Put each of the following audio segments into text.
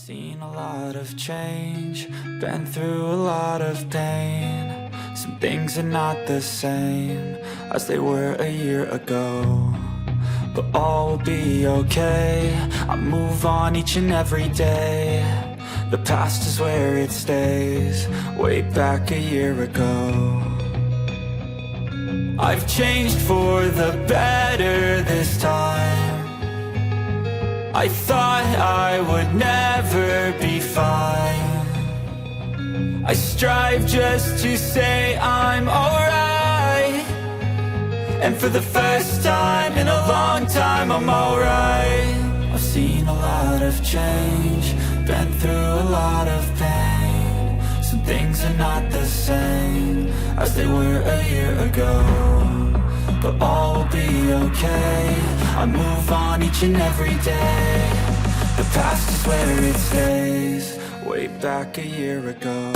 Seen a lot of change, been through a lot of pain. Some things are not the same as they were a year ago, but all will be okay. I move on each and every day. The past is where it stays, way back a year ago. I've changed for the better this time. I thought I would never be fine. I strive just to say I'm alright, and for the first time in a long time I'm alright. I've seen a lot of change, been through a lot of pain. Some things are not the same as they were a year ago, but all will be okay. I move on each and every day. The past is where it stays, way back a year ago.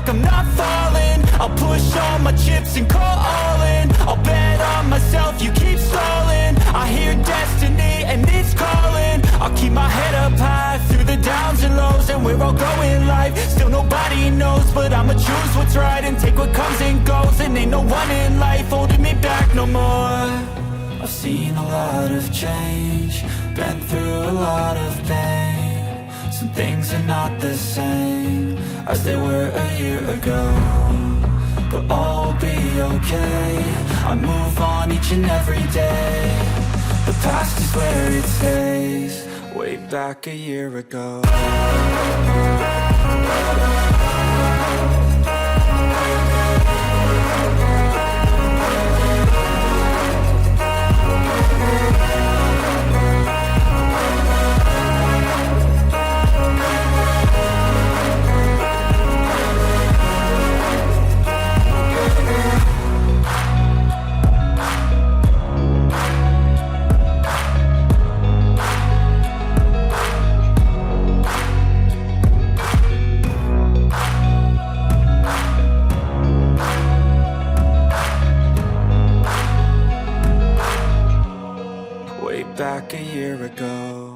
I'm not falling, I'll push all my chips and call all in. I'll bet on myself, you keep stalling. I hear destiny and it's calling. I'll keep my head up high through the downs and lows, and where I'll go in life, still nobody knows. But I'ma choose what's right and take what comes and goes, and ain't no one in life holding me back no more. I've seen a lot of change, been through a lot of pain. Some things are not the same as they were a year ago, but all will be okay. I move on each and every day. The past is where it stays, way back a year ago. Back a year ago.